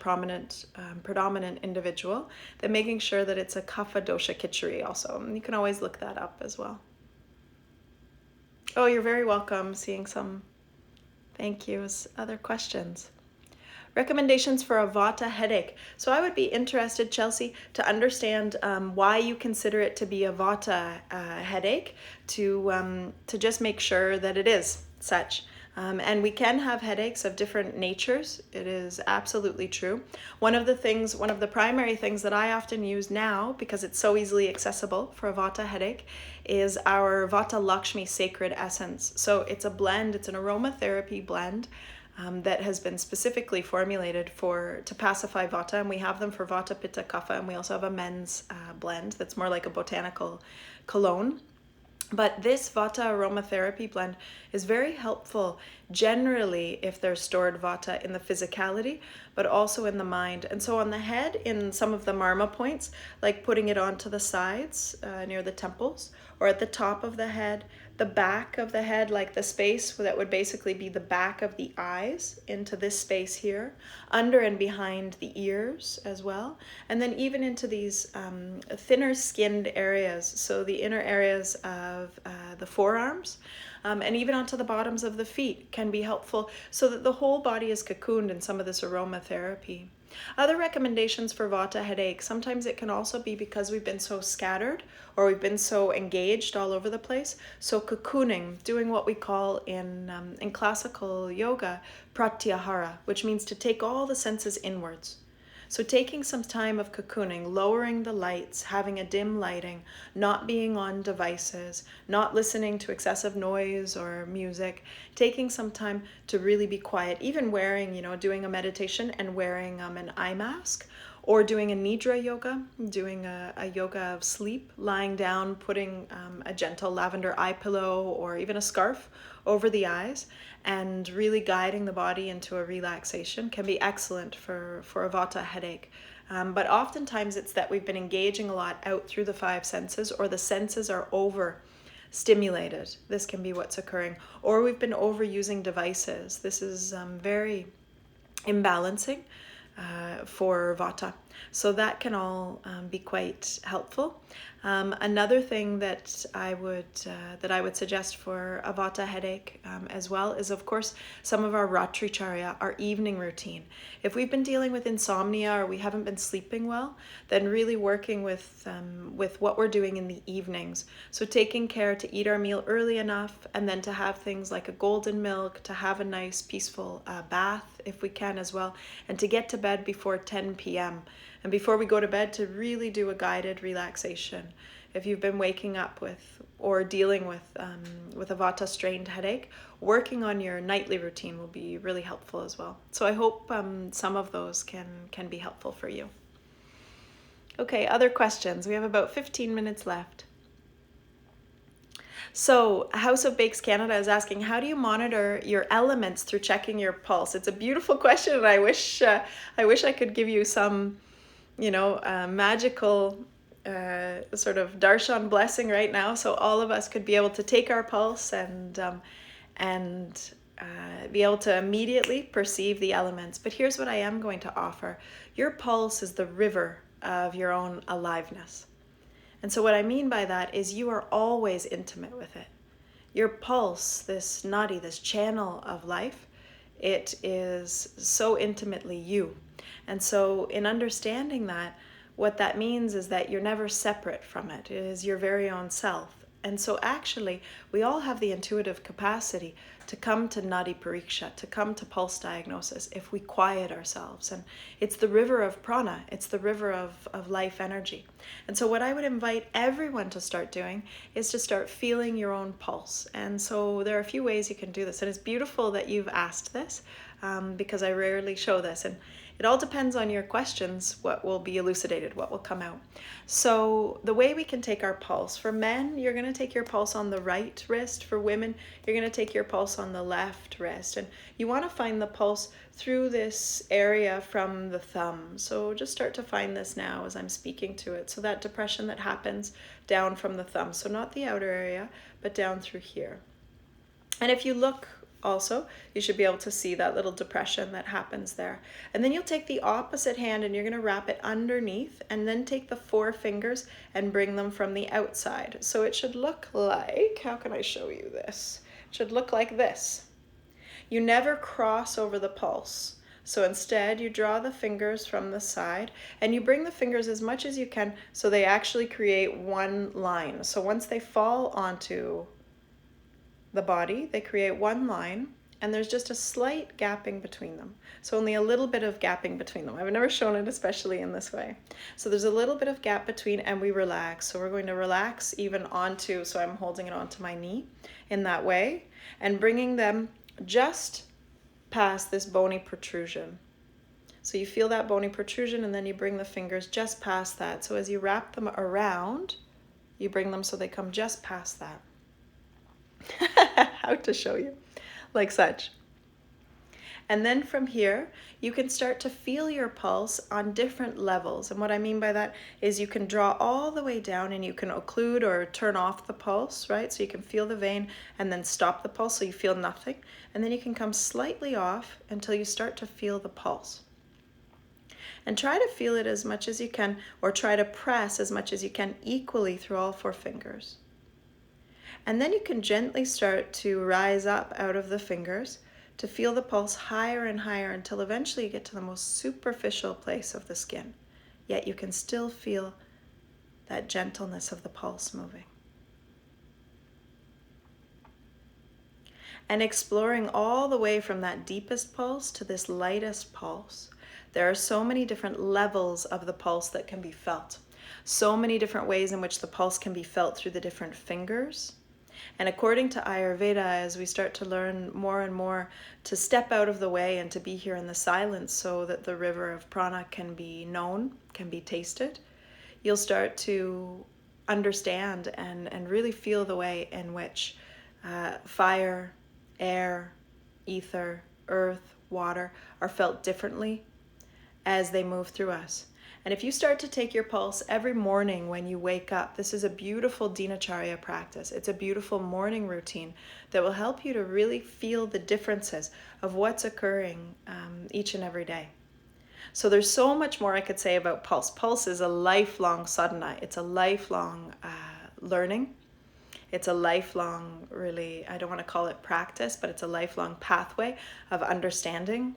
predominant individual, then making sure that it's a kapha dosha kitchari also. And you can always look that up as well. Oh, you're very welcome. Seeing some thank yous. Other questions? Recommendations for a vata headache. So I would be interested, Chelsea, to understand why you consider it to be a vata headache, to just make sure that it is such. And we can have headaches of different natures. It is absolutely true. One of the primary things that I often use now, because it's so easily accessible for a vata headache, is our Vata Lakshmi Sacred Essence. So it's a blend, it's an aromatherapy blend that has been specifically formulated to pacify vata, and we have them for vata, pitta, kapha, and we also have a men's blend that's more like a botanical cologne. But this vata aromatherapy blend is very helpful generally if there's stored vata in the physicality, but also in the mind. And so on the head, in some of the marma points, like putting it onto the sides near the temples, or at the top of the head, the back of the head, like the space that would basically be the back of the eyes into this space here, under and behind the ears as well, and then even into these thinner skinned areas, so the inner areas of the forearms, and even onto the bottoms of the feet can be helpful, so that the whole body is cocooned in some of this aromatherapy. Other recommendations for vata headache, sometimes it can also be because we've been so scattered or we've been so engaged all over the place. So cocooning, doing what we call in classical yoga, pratyahara, which means to take all the senses inwards. So taking some time of cocooning, lowering the lights, having a dim lighting, not being on devices, not listening to excessive noise or music, taking some time to really be quiet, even wearing, doing a meditation and wearing an eye mask, or doing a nidra yoga, doing a yoga of sleep, lying down, putting a gentle lavender eye pillow or even a scarf over the eyes, and really guiding the body into a relaxation can be excellent for a vata headache. But oftentimes it's that we've been engaging a lot out through the 5 senses, or the senses are over stimulated. This can be what's occurring. Or we've been overusing devices. This is very imbalancing for vata. So that can all be quite helpful. Another thing that I would suggest for a vata headache as well is, of course, some of our ratri charya, our evening routine. If we've been dealing with insomnia or we haven't been sleeping well, then really working with what we're doing in the evenings. So taking care to eat our meal early enough, and then to have things like a golden milk, to have a nice peaceful bath if we can as well, and to get to bed before 10 p.m. And before we go to bed, to really do a guided relaxation. If you've been waking up with or dealing with a vata strained headache, working on your nightly routine will be really helpful as well. So I hope some of those can be helpful for you. Okay, other questions. We have about 15 minutes left. So House of Bakes Canada is asking, how do you monitor your elements through checking your pulse? It's a beautiful question, and I wish I could give you some magical sort of darshan blessing right now, so all of us could be able to take our pulse and be able to immediately perceive the elements. But here's what I am going to offer. Your pulse is the river of your own aliveness. And so what I mean by that is you are always intimate with it. Your pulse, this nadi, this channel of life, it is so intimately you. And so in understanding that, what that means is that you're never separate from it. It is your very own self. And so actually, we all have the intuitive capacity to come to nadi pariksha, to come to pulse diagnosis if we quiet ourselves. And it's the river of prana, it's the river of life energy. And so what I would invite everyone to start doing is to start feeling your own pulse. And so there are a few ways you can do this. And it's beautiful that you've asked this because I rarely show this. And it all depends on your questions, what will be elucidated, what will come out. So the way we can take our pulse, for men, you're going to take your pulse on the right wrist. For women, you're going to take your pulse on the left wrist. And you want to find the pulse through this area from the thumb. So just start to find this now as I'm speaking to it. So that depression that happens down from the thumb. So not the outer area, but down through here. And if you look also, you should be able to see that little depression that happens there. And then you'll take the opposite hand and you're going to wrap it underneath, and then take the 4 fingers and bring them from the outside. So it should look like, how can I show you this? It should look like this. You never cross over the pulse. So instead, you draw the fingers from the side and you bring the fingers as much as you can so they actually create one line. So once they fall onto the body, they create one line, and there's just a slight gapping between them. So only a little bit of gapping between them. I've never shown it especially in this way. So there's a little bit of gap between, and we relax. So we're going to relax even onto, so I'm holding it onto my knee in that way, and bringing them just past this bony protrusion. So you feel that bony protrusion, and then you bring the fingers just past that. So as you wrap them around, you bring them so they come just past that. How to show you, like such. And then from here, you can start to feel your pulse on different levels. And what I mean by that is you can draw all the way down and you can occlude or turn off the pulse, right? So you can feel the vein and then stop the pulse so you feel nothing. And then you can come slightly off until you start to feel the pulse. And try to feel it as much as you can, or try to press as much as you can equally through all 4 fingers. And then you can gently start to rise up out of the fingers to feel the pulse higher and higher until eventually you get to the most superficial place of the skin. Yet you can still feel that gentleness of the pulse moving. And exploring all the way from that deepest pulse to this lightest pulse. There are so many different levels of the pulse that can be felt. So many different ways in which the pulse can be felt through the different fingers. And according to Ayurveda, as we start to learn more and more to step out of the way and to be here in the silence so that the river of prana can be known, can be tasted, you'll start to understand and really feel the way in which fire, air, ether, earth, water are felt differently as they move through us. And if you start to take your pulse every morning when you wake up, this is a beautiful dinacharya practice. It's a beautiful morning routine that will help you to really feel the differences of what's occurring each and every day. So there's so much more I could say about pulse. Pulse is a lifelong sadhana. It's a lifelong learning. It's a lifelong, really, I don't want to call it practice, but it's a lifelong pathway of understanding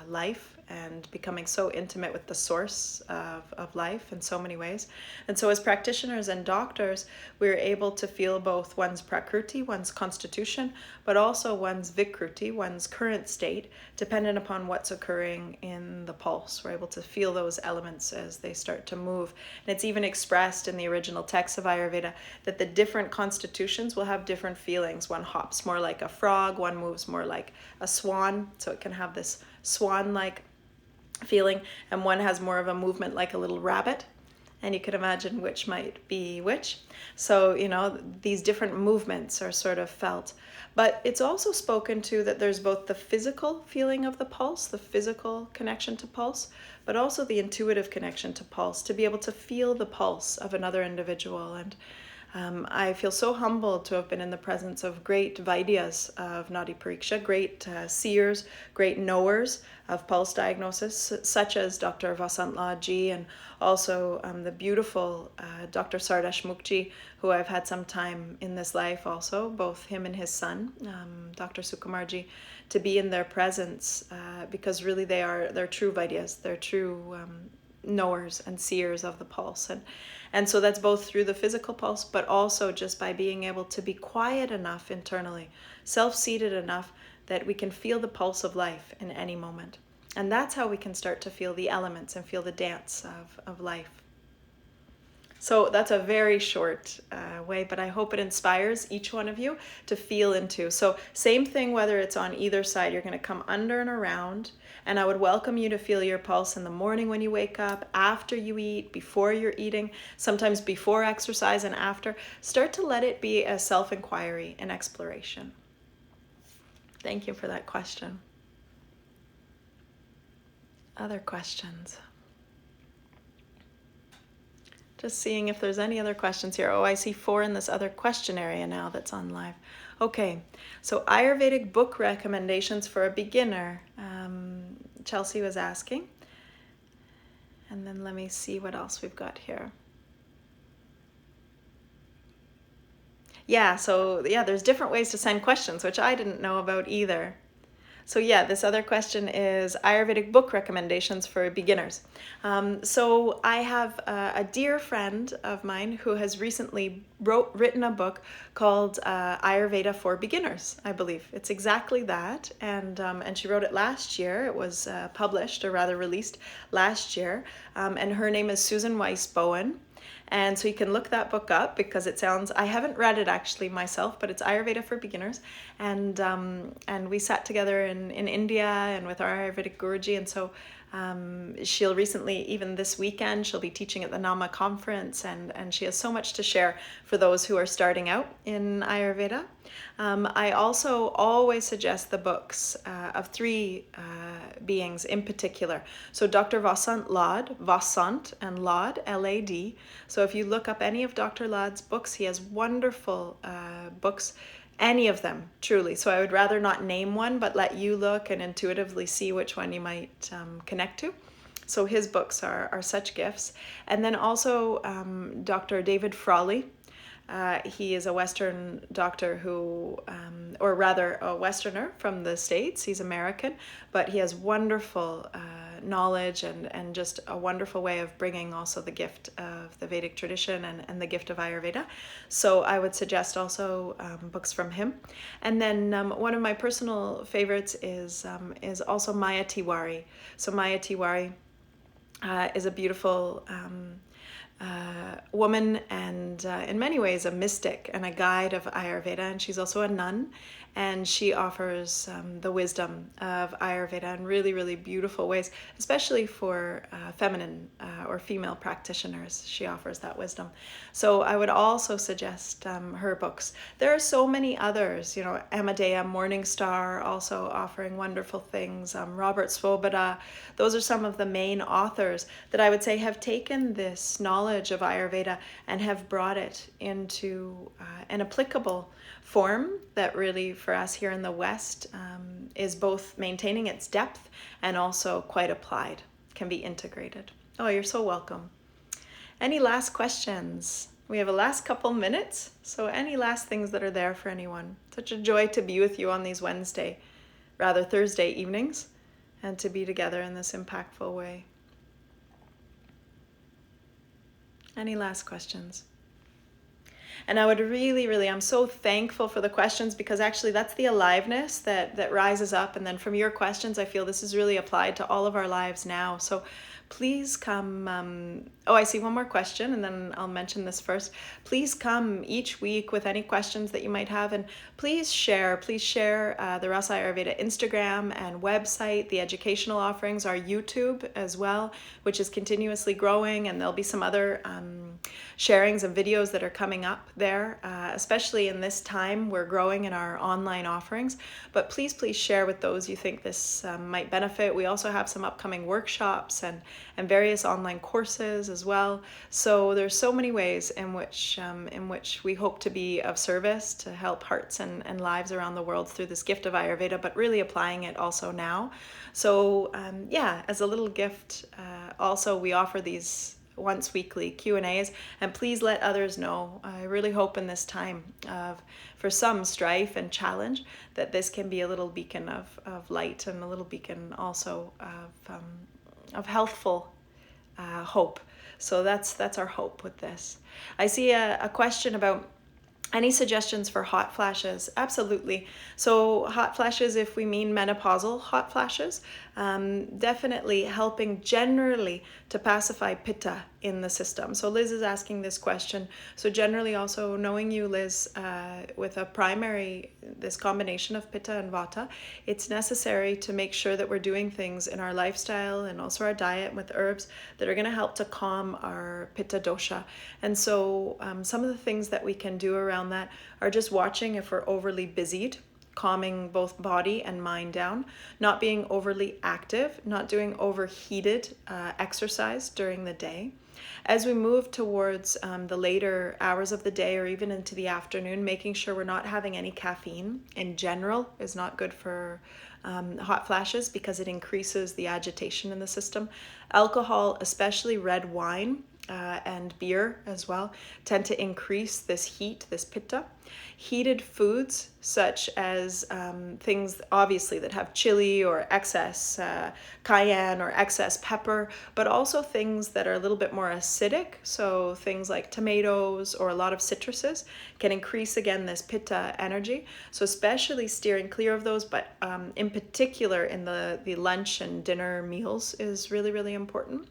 life and becoming so intimate with the source of life in so many ways. And so as practitioners and doctors, we're able to feel both one's prakriti, one's constitution, but also one's vikruti, one's current state, dependent upon what's occurring in the pulse. We're able to feel those elements as they start to move. And it's even expressed in the original text of Ayurveda that the different constitutions will have different feelings. One hops more like a frog, one moves more like a swan, so it can have this swan-like feeling, and one has more of a movement like a little rabbit, and you can imagine which might be which. So, you know, these different movements are sort of felt. But it's also spoken to that there's both the physical feeling of the pulse, the physical connection to pulse, but also the intuitive connection to pulse, to be able to feel the pulse of another individual. And I feel so humbled to have been in the presence of great Vaidyas of Nadi Pariksha, great seers, great knowers of pulse diagnosis, such as Dr. Vasant Ladji, and also the beautiful Dr. Sardash Mukji, who I've had some time in this life also, both him and his son, Dr. Sukumarji, to be in their presence because really they're true Vaidyas, they're true knowers and seers of the pulse. And so that's both through the physical pulse, but also just by being able to be quiet enough internally, self-seated enough that we can feel the pulse of life in any moment. And that's how we can start to feel the elements and feel the dance of life. So that's a very short way, but I hope it inspires each one of you to feel into. So same thing, whether it's on either side, you're going to come under and around. And I would welcome you to feel your pulse in the morning when you wake up, after you eat, before you're eating, sometimes before exercise and after. Start to let it be a self-inquiry and exploration. Thank you for that question. Other questions? Just seeing if there's any other questions here. Oh, I see 4 in this other question area now that's on live. Okay, so Ayurvedic book recommendations for a beginner. Chelsea was asking. And then let me see what else we've got here. Yeah, so yeah, there's different ways to send questions, which I didn't know about either. So yeah, this other question is Ayurvedic book recommendations for beginners. So I have a dear friend of mine who has recently written a book called Ayurveda for Beginners, I believe. It's exactly that, and she wrote it last year. It was published, or rather released last year, and her name is Susan Weiss Bowen. And so you can look that book up because it sounds, I haven't read it actually myself, but it's Ayurveda for Beginners. And we sat together in India and with our Ayurvedic Guruji. And so she'll recently, even this weekend, she'll be teaching at the Nama conference. And she has so much to share for those who are starting out in Ayurveda. I also always suggest the books of 3 beings in particular. So Dr. Vasant Lad, Vasant and Lad, L-A-D. So if you look up any of Dr. Lad's books, he has wonderful books, any of them, truly. So I would rather not name one, but let you look and intuitively see which one you might connect to. So his books are such gifts. And then also Dr. David Frawley. He is a Western doctor who, or rather a Westerner from the States. He's American, but he has wonderful knowledge and just a wonderful way of bringing also the gift of the Vedic tradition and the gift of Ayurveda. So I would suggest also books from him. And then one of my personal favorites is also Maya Tiwari. So Maya Tiwari is a beautiful woman and in many ways a mystic and a guide of Ayurveda, and she's also a nun, and she offers the wisdom of Ayurveda in really, really beautiful ways, especially for feminine or female practitioners. She offers that wisdom. So I would also suggest her books. There are so many others, Amadea Morningstar also offering wonderful things, Robert Swoboda. Those are some of the main authors that I would say have taken this knowledge of Ayurveda and have brought it into an applicable form that really for us here in the West is both maintaining its depth and also quite applied, can be integrated. Oh, you're so welcome. Any last questions? We have a last couple minutes, so any last things that are there for anyone? Such a joy to be with you on these Thursday evenings, and to be together in this impactful way. Any last questions? And I would really, I'm so thankful for the questions, because actually that's the aliveness that rises up. And then from your questions, I feel this is really applied to all of our lives now. So please come. I see one more question, and then I'll mention this first. Please come each week with any questions that you might have, and please share the Rasa Ayurveda Instagram and website, the educational offerings, our YouTube as well, which is continuously growing, and there'll be some other sharings and videos that are coming up there, especially in this time we're growing in our online offerings. But please share with those you think this might benefit. We also have some upcoming workshops and various online courses as well. So there's so many ways in which we hope to be of service to help hearts and lives around the world through this gift of Ayurveda, but really applying it also now. So yeah, as a little gift, also we offer these once weekly Q&As, and please let others know. I really hope in this time of, for some, strife and challenge, that this can be a little beacon of light and a little beacon also of healthful hope. So that's our hope with this. I see a question about any suggestions for hot flashes? Absolutely. So hot flashes, if we mean menopausal hot flashes, definitely helping generally to pacify pitta in the system. So Liz is asking this question. So generally also knowing you, Liz, with a primary, this combination of pitta and vata, it's necessary to make sure that we're doing things in our lifestyle and also our diet with herbs that are going to help to calm our pitta dosha. And so some of the things that we can do around that are just watching if we're overly busied, calming both body and mind down, not being overly active, not doing overheated exercise during the day. As we move towards the later hours of the day or even into the afternoon, making sure we're not having any caffeine in general is not good for hot flashes because it increases the agitation in the system. Alcohol, especially red wine, and beer as well, tend to increase this heat, this pitta. Heated foods such as things obviously that have chili or excess cayenne or excess pepper, but also things that are a little bit more acidic, so things like tomatoes or a lot of citruses can increase again this pitta energy. So especially steering clear of those, but in particular in the lunch and dinner meals is really, really important.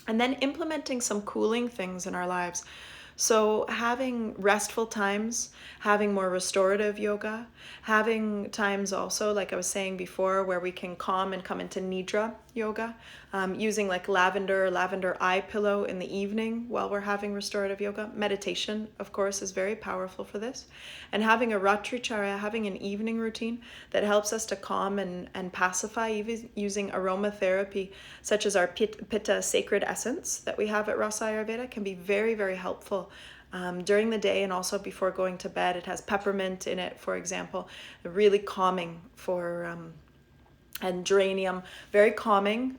And then implementing some cooling things in our lives. So having restful times, having more restorative yoga, having times also, like I was saying before, where we can calm and come into nidra yoga, using like lavender eye pillow in the evening while we're having restorative yoga. Meditation, of course, is very powerful for this. And having a ratricharya, having an evening routine that helps us to calm and pacify, even using aromatherapy, such as our Pitta sacred essence that we have at Rasa Ayurveda, can be very, very helpful. During the day and also before going to bed. It has peppermint in it, for example, really calming for, and geranium, very calming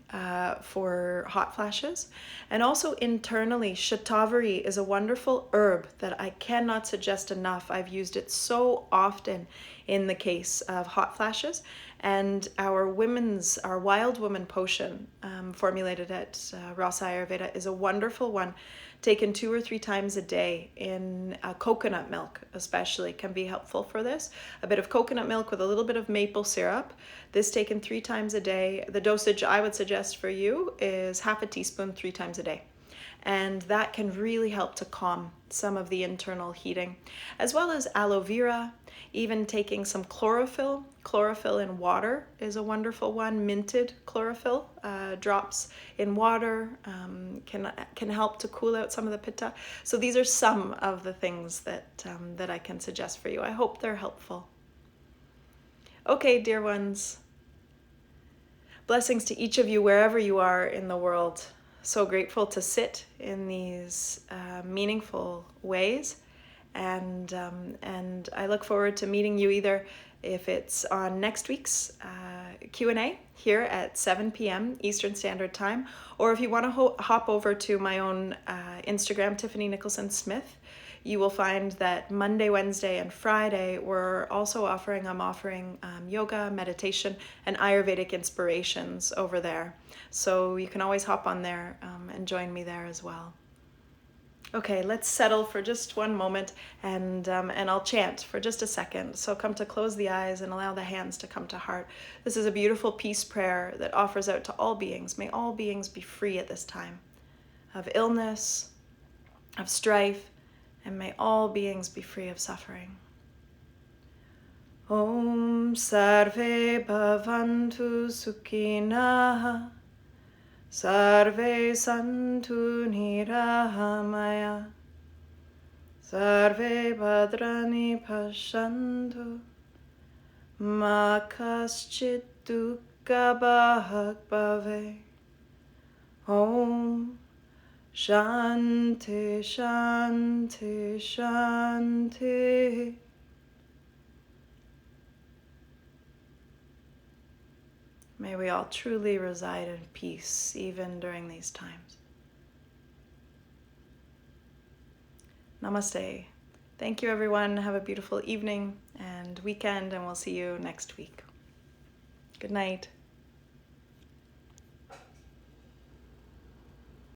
for hot flashes. And also internally, shatavari is a wonderful herb that I cannot suggest enough. I've used it so often in the case of hot flashes. And our wild woman potion formulated at Rasa Ayurveda is a wonderful one, taken 2 or 3 times a day in coconut milk especially can be helpful for this. A bit of coconut milk with a little bit of maple syrup. This taken 3 times a day. The dosage I would suggest for you is half a teaspoon 3 times a day. And that can really help to calm some of the internal heating, as well as aloe vera, even taking some chlorophyll. Chlorophyll in water is a wonderful one. Minted chlorophyll, drops in water, can help to cool out some of the pitta. So these are some of the things that I can suggest for you. I hope they're helpful. Okay, dear ones. Blessings to each of you wherever you are in the world. So grateful to sit in these meaningful ways, and I look forward to meeting you either if it's on next week's Q&A here at 7 p.m. Eastern Standard Time, or if you want to hop over to my own Instagram, Tiffany Nicholson Smith. You will find that Monday, Wednesday, and Friday I'm offering yoga, meditation, and Ayurvedic inspirations over there. So you can always hop on there and join me there as well. Okay, let's settle for just one moment, and I'll chant for just a second. So come to close the eyes and allow the hands to come to heart. This is a beautiful peace prayer that offers out to all beings. May all beings be free at this time of illness, of strife, and may all beings be free of suffering. Om Sarve Bhavantu Sukhinaha Sarve Santu Nirahamaya Sarve Bhadrani Pashantu Ma Kaschit Dukkha Bhag Bhave Om Shanti Shanti Shanti. May we all truly reside in peace even during these times. Namaste. Thank you, everyone. Have a beautiful evening and weekend, and we'll see you next week. Good night.